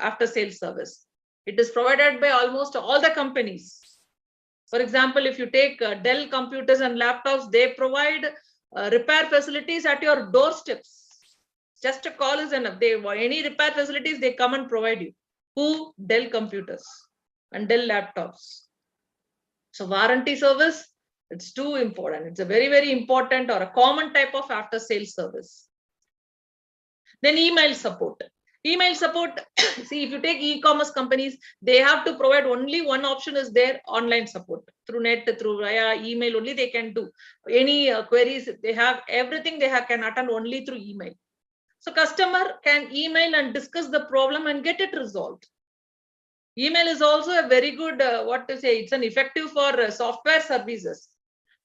after-sales service. It is provided by almost all the companies. For example, if you take Dell computers and laptops, they provide repair facilities at your doorsteps. Just a call is enough. Any repair facilities, they come and provide you. Who? Dell computers and Dell laptops. So warranty service, it's too important. It's a very, very important or a common type of after-sales service. Then email support. Email support, see, if you take e-commerce companies, they have to provide only one option is their online support. Through net, through via email only they can do. Any queries, they have everything they can attend only through email. So customer can email and discuss the problem and get it resolved. Email is also a very good, it's an effective for software services.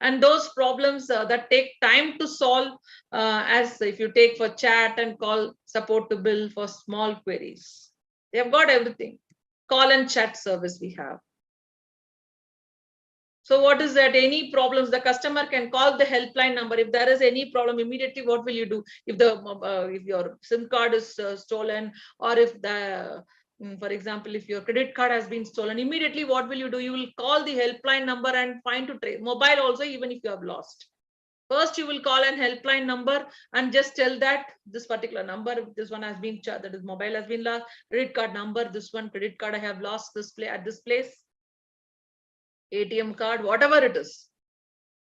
And those problems that take time to solve, as if you take for chat and call support to bill for small queries. They have got everything. Call and chat service we have. So what is that? Any problems, the customer can call the helpline number. If there is any problem, immediately what will you do? If if your SIM card is stolen, or if for example, if your credit card has been stolen, immediately what will you do? You will call the helpline number and find to trace. Mobile also, even if you have lost. First, you will call an helpline number and just tell that this particular number, this one has been, that is mobile has been lost, credit card number, this one credit card I have lost at this place, ATM card, whatever it is.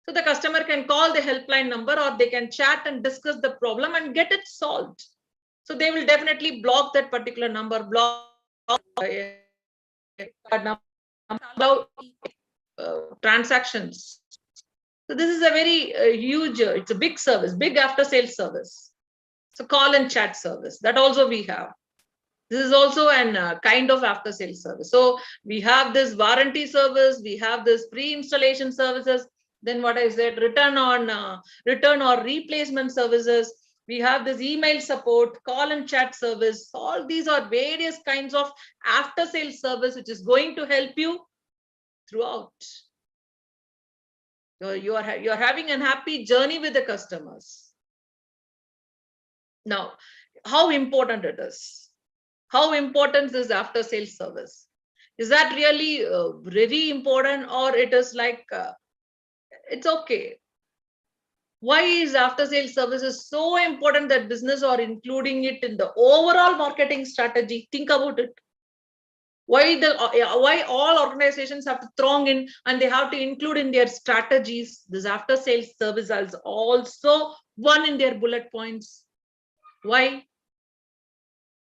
So the customer can call the helpline number or they can chat and discuss the problem and get it solved. So they will definitely block that particular number, block transactions. So this is a very huge, it's a big service, big after sales service. So call and chat service, that also we have. This is also an kind of after sales service. So we have this warranty service, we have this pre-installation services. Then what I said, return or replacement services. We have this email support, call and chat service. All these are various kinds of after sales service, which is going to help you throughout. You are having a happy journey with the customers. Now, how important it is? How important is after sales service? Is that really very important, or it is like it's okay? Why is after sales services so important that business are including it in the overall marketing strategy? Think about it. Why all organizations have to throng in and they have to include in their strategies this after sales service as also one in their bullet points? Why?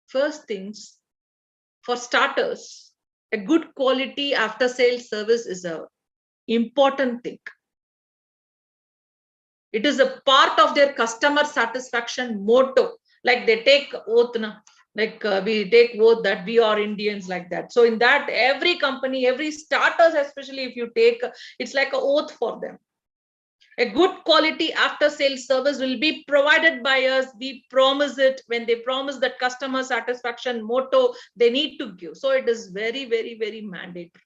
First things, for starters, a good quality after sales service is a important thing. It is a part of their customer satisfaction motto. Like they take oath, like we take oath that we are Indians, like that. So in that, every company, every starters, especially if you take, it's like an oath for them. A good quality after sales service will be provided by us. We promise it. When they promise that customer satisfaction motto, they need to give. So it is very, very, very mandatory,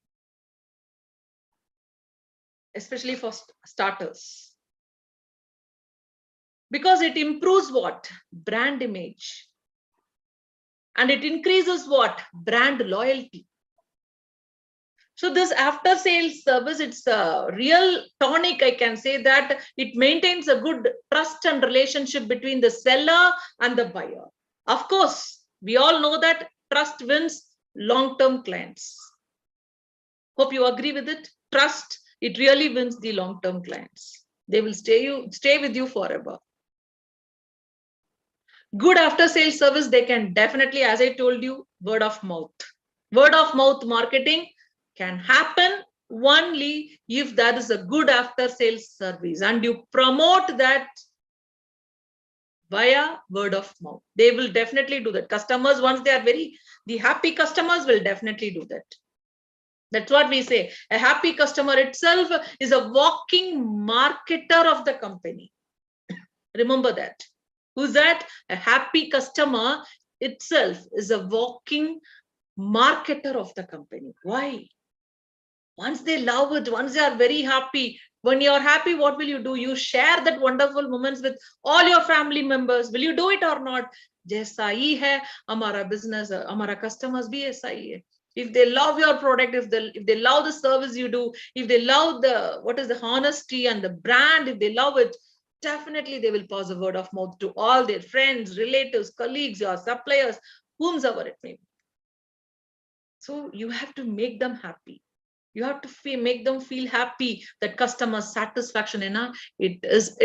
especially for starters. Because it improves what? Brand image. And it increases what? Brand loyalty. So this after sales service, it's a real tonic. I can say that it maintains a good trust and relationship between the seller and the buyer. Of course, we all know that trust wins long-term clients. Hope you agree with it. Trust, it really wins the long-term clients. They will stay with you forever. Good after sales service, they can definitely, as I told you, word of mouth. Word of mouth marketing can happen only if there is a good after sales service and you promote that via word of mouth. They will definitely do that. Customers, once they are the happy customers will definitely do that. That's what we say. A happy customer itself is a walking marketer of the company. Remember that. Who's that? A happy customer itself is a walking marketer of the company. Why? Once they love it, once they are very happy, when you're happy, what will you do? You share that wonderful moments with all your family members. Will you do it or not? जैसा ही है हमारा business, हमारा customers भी ऐसा ही है. If they love your product, if they love the service you do, if they love the honesty and the brand, if they love it, definitely they will pass a word of mouth to all their friends, relatives, colleagues, your suppliers, whomsoever it may be. So you have to make them happy. You have to make them feel happy. That customer satisfaction it is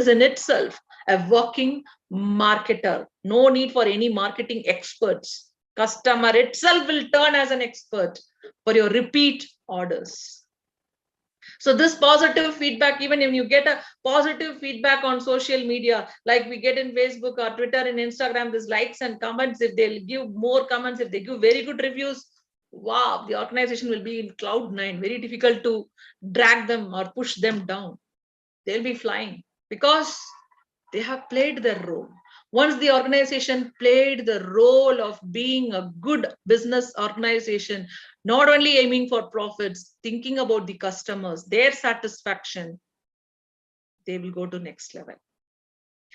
in itself a working marketer. No need for any marketing experts. Customer itself will turn as an expert for your repeat orders. So this positive feedback, even if you get a positive feedback on social media, like we get in Facebook or Twitter and Instagram, these likes and comments, if they'll give more comments, if they give very good reviews, wow, the organization will be in cloud nine. Very difficult to drag them or push them down. They'll be flying because they have played their role. Once the organization played the role of being a good business organization, not only aiming for profits, thinking about the customers, their satisfaction, they will go to next level.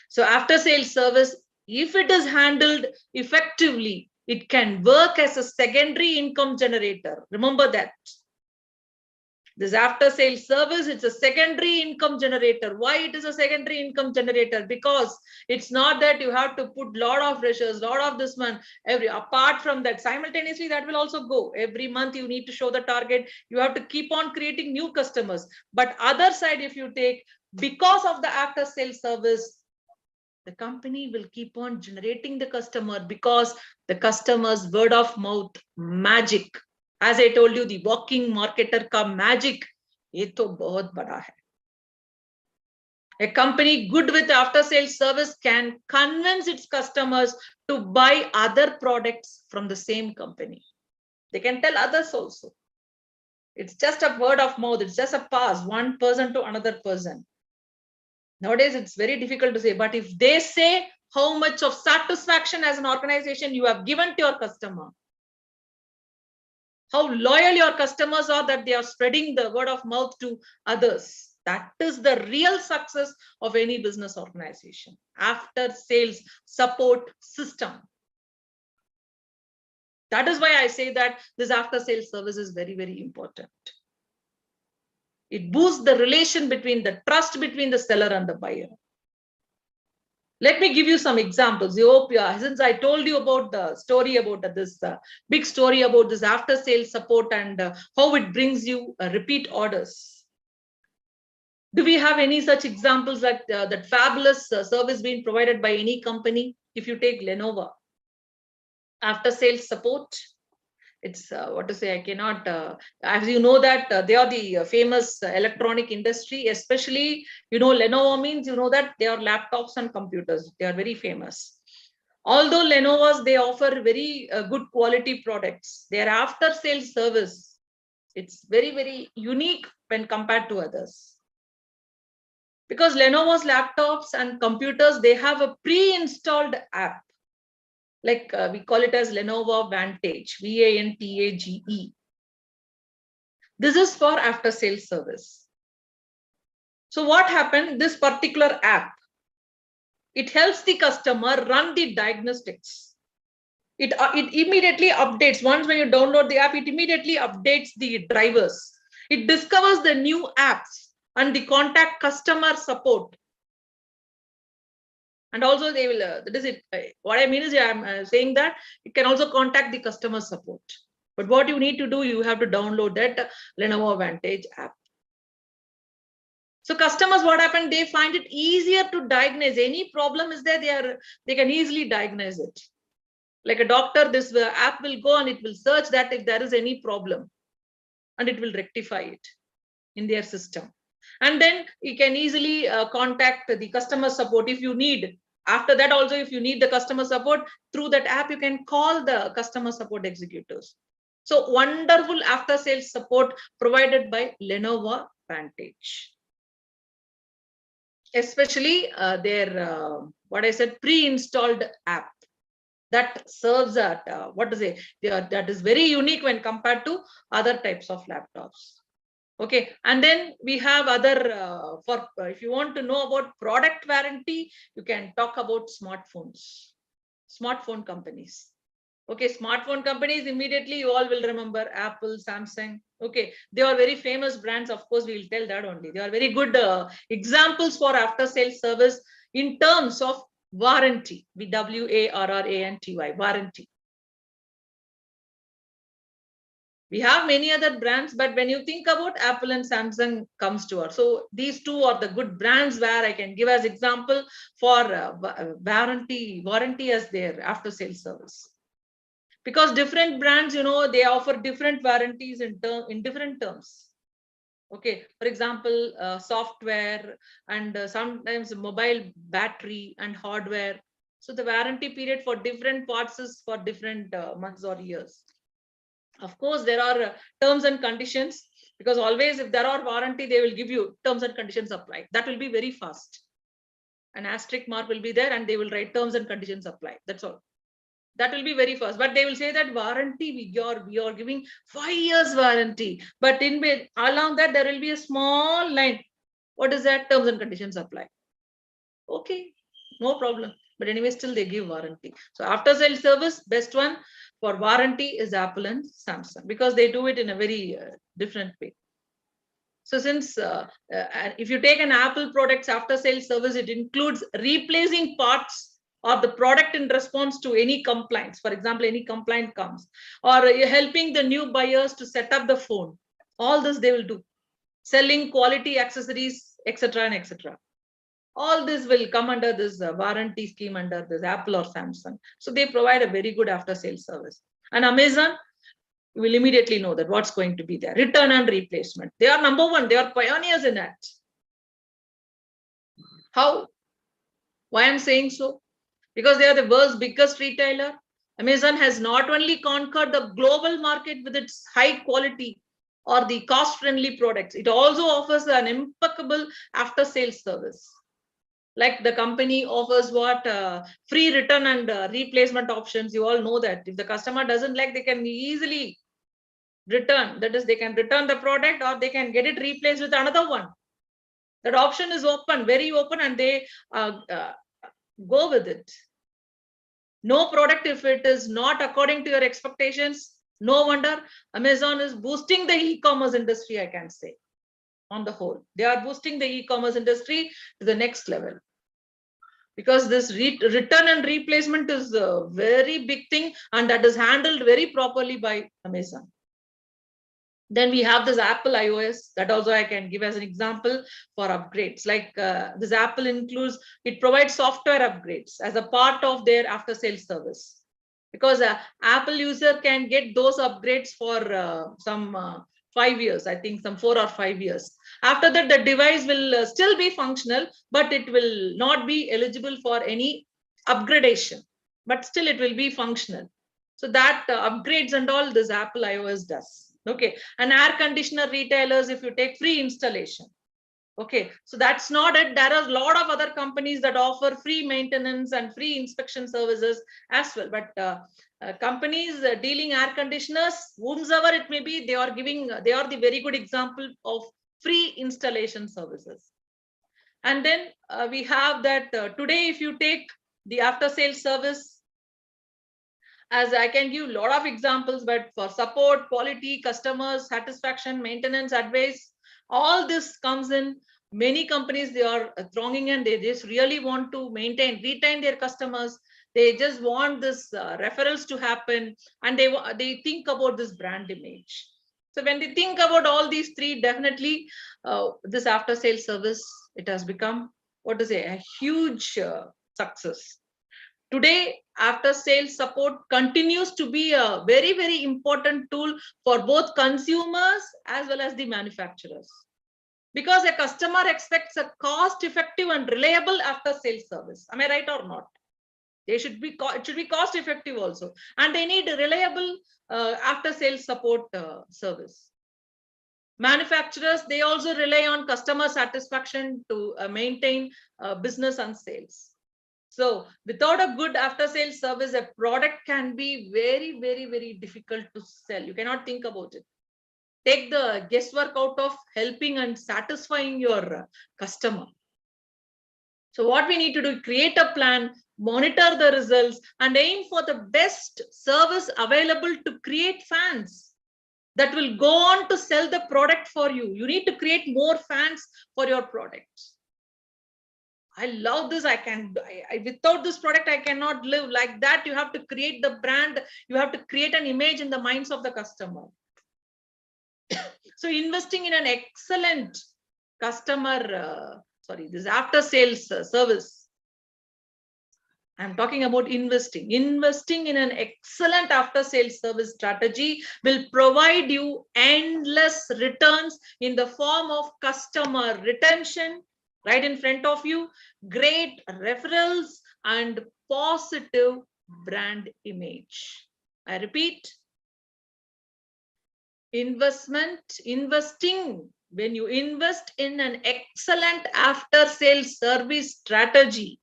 So after sales service, if it is handled effectively, it can work as a secondary income generator. Remember that. This after sales service, it's a secondary income generator. Why it is a secondary income generator? Because it's not that you have to put lot of pressures, lot of this one, apart from that, simultaneously that will also go. Every month you need to show the target. You have to keep on creating new customers. But other side, if you take, because of the after sales service, the company will keep on generating the customer because the customer's word of mouth magic. As I told you, the walking marketer ka magic, ye to bahut bada hai. A company good with after sales service can convince its customers to buy other products from the same company. They can tell others also. It's just a word of mouth. It's just a pass, one person to another person. Nowadays, it's very difficult to say, but if they say how much of satisfaction as an organization you have given to your customer, how loyal your customers are that they are spreading the word of mouth to others, that is the real success of any business organization. After sales support system. That is why I say that this after-sales service is very, very important. It boosts the relation between the trust between the seller and the buyer. Let me give you some examples. Since I told you about the story about this big story about this after-sales support and how it brings you repeat orders. Do we have any such examples like that fabulous service being provided by any company? If you take Lenovo, after-sales support, it's what to say, I cannot, as you know that they are the famous electronic industry, especially, Lenovo means, that they are laptops and computers. They are very famous. Although Lenovo's, they offer very good quality products, their after sales service, it's very, very unique when compared to others. Because Lenovo's laptops and computers, they have a pre-installed app. Like we call it as Lenovo Vantage, Vantage. This is for after sales service. So what happened? This particular app, it helps the customer run the diagnostics. It immediately updates. Once when you download the app, it immediately updates the drivers. It discovers the new apps and the contact customer support. And also they will, that is it. What I mean is, I'm saying that it can also contact the customer support. But what you need to do, you have to download that Lenovo Vantage app. So customers, what happened? They find it easier to diagnose. Any problem is there, they can easily diagnose it. Like a doctor, this app will go and it will search that if there is any problem, and it will rectify it in their system. And then you can easily contact the customer support if you need. After that also, if you need the customer support, through that app, you can call the customer support executives. So wonderful after sales support provided by Lenovo Vantage. Especially their, what I said, pre-installed app that serves at, that is very unique when compared to other types of laptops. Okay, and then we have other, if you want to know about product warranty, you can talk about smartphone companies. Okay, smartphone companies, immediately you all will remember Apple, Samsung. Okay, they are very famous brands. Of course, we will tell that only. They are very good examples for after sales service in terms of warranty, warranty, warranty. We have many other brands, but when you think about Apple and Samsung comes to us. So these two are the good brands where I can give as example for warranty as their after sales service. Because different brands, they offer different warranties in different terms. Okay, for example, software and sometimes mobile battery and hardware. So the warranty period for different parts is for different months or years. Of course, there are terms and conditions, because always if there are warranty, they will give you terms and conditions apply. That will be very fast. An asterisk mark will be there and they will write terms and conditions apply. That's all. That will be very fast. But they will say that warranty, we are giving 5 years warranty. But along that, there will be a small line. What is that? Terms and conditions apply. Okay, no problem. But anyway, still they give warranty. So after sales service, best one for warranty is Apple and Samsung, because they do it in a very different way. So since if you take an Apple products after sales service, it includes replacing parts or the product in response to any complaints. For example, any complaint comes, or helping the new buyers to set up the phone. All this they will do. Selling quality accessories, etc. and etc. All this will come under this warranty scheme under this Apple or Samsung. So they provide a very good after sales service. And Amazon, you will immediately know that what's going to be there. Return and replacement. They are number one. They are pioneers in that. How? Why I'm saying so? Because they are the world's biggest retailer. Amazon has not only conquered the global market with its high quality or the cost-friendly products, it also offers an impeccable after-sales service. Like the company offers what free return and replacement options. You all know that if the customer doesn't like, they can easily return. That is, they can return the product or they can get it replaced with another one. That option is open, very open, and they go with it. No product, if it is not according to your expectations, no wonder Amazon is boosting the e-commerce industry, I can say. On the whole, they are boosting the e-commerce industry to the next level, because this return and replacement is a very big thing, and that is handled very properly by Amazon. Then we have this Apple iOS, that also I can give as an example for upgrades. Like this Apple includes, it provides software upgrades as a part of their after sales service, because Apple user can get those upgrades for some 5 years, I think some 4 or 5 years. After that, the device will still be functional, but it will not be eligible for any upgradation, but still it will be functional. So that upgrades and all this Apple iOS does. Okay, and air conditioner retailers, if you take free installation. Okay, so that's not it. There are a lot of other companies that offer free maintenance and free inspection services as well. But companies dealing air conditioners, whomsoever it may be, they are the very good example of free installation services. And then we have that today, if you take the after sales service, as I can give a lot of examples, but for support, quality, customer satisfaction, maintenance, advice, all this comes in. Many companies, they are thronging, and they just really want to retain their customers. They just want this referrals to happen, and they think about this brand image. So when they think about all these three, definitely this after sales service, it has become, what to say, a huge success. Today, after sales support continues to be a very, very important tool for both consumers as well as the manufacturers, because a customer expects a cost effective and reliable after sales service. Am I right or not? It should be cost effective also, and they need a reliable after sales support service. Manufacturers, they also rely on customer satisfaction to maintain business and sales. So without a good after sales service, a product can be very, very, very difficult to sell. You cannot think about it. Take the guesswork out of helping and satisfying your customer. So what we need to do, create a plan, monitor the results, and aim for the best service available to create fans that will go on to sell the product for you. You need to create more fans for your products. I love this. Without this product, I cannot live. Like that, you have to create the brand. You have to create an image in the minds of the customer. So investing in an excellent customer, this after sales service. I'm talking about investing. Investing in an excellent after sales service strategy will provide you endless returns in the form of customer retention, right in front of you, great referrals, and positive brand image. I repeat, investing, when you invest in an excellent after sales service strategy,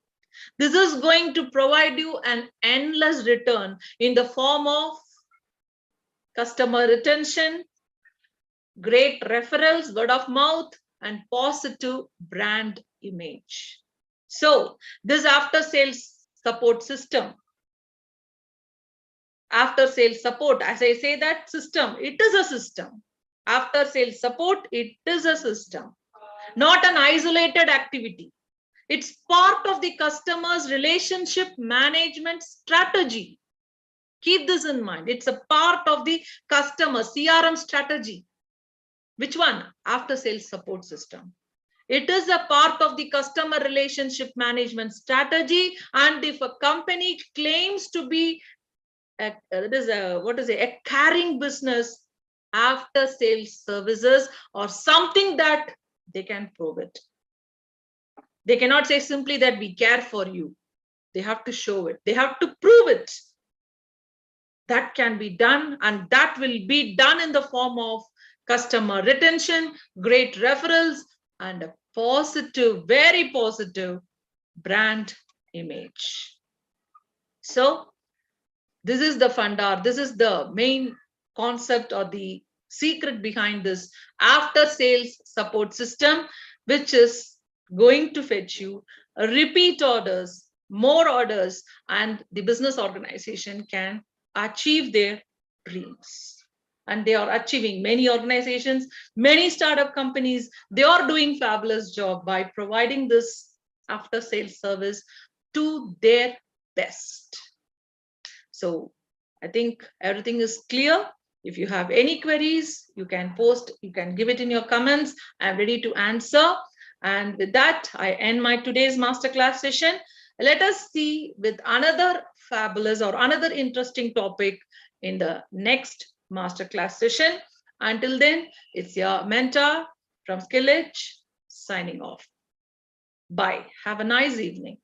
this is going to provide you an endless return in the form of customer retention, great referrals, word of mouth, and positive brand image. So this after sales support system, after sales support, as I say, that system, it is a system. After sales support, it is a system, not an isolated activity. It's part of the customer's relationship management strategy. Keep this in mind. It's a part of the customer CRM strategy. Which one? After sales support system. It is a part of the customer relationship management strategy. And if a company claims to be a carrying business, after sales services or something that they can prove it. They cannot say simply that we care for you. They have to show it. They have to prove it. That can be done, and that will be done in the form of customer retention, great referrals, and a positive, very positive brand image. So this is the funda, this is the main concept or the secret behind this after sales support system, which is going to fetch you repeat orders more orders, and the business organization can achieve their dreams. And they are achieving. Many organizations, many startup companies, they are doing fabulous job by providing this after sales service to their best. So I think everything is clear. If you have any queries, you can post, you can give it in your comments. I'm ready to answer. And with that, I end my today's masterclass session. Let us see with another fabulous or another interesting topic in the next masterclass session. Until then, it's your mentor from Skill Edge signing off. Bye. Have a nice evening.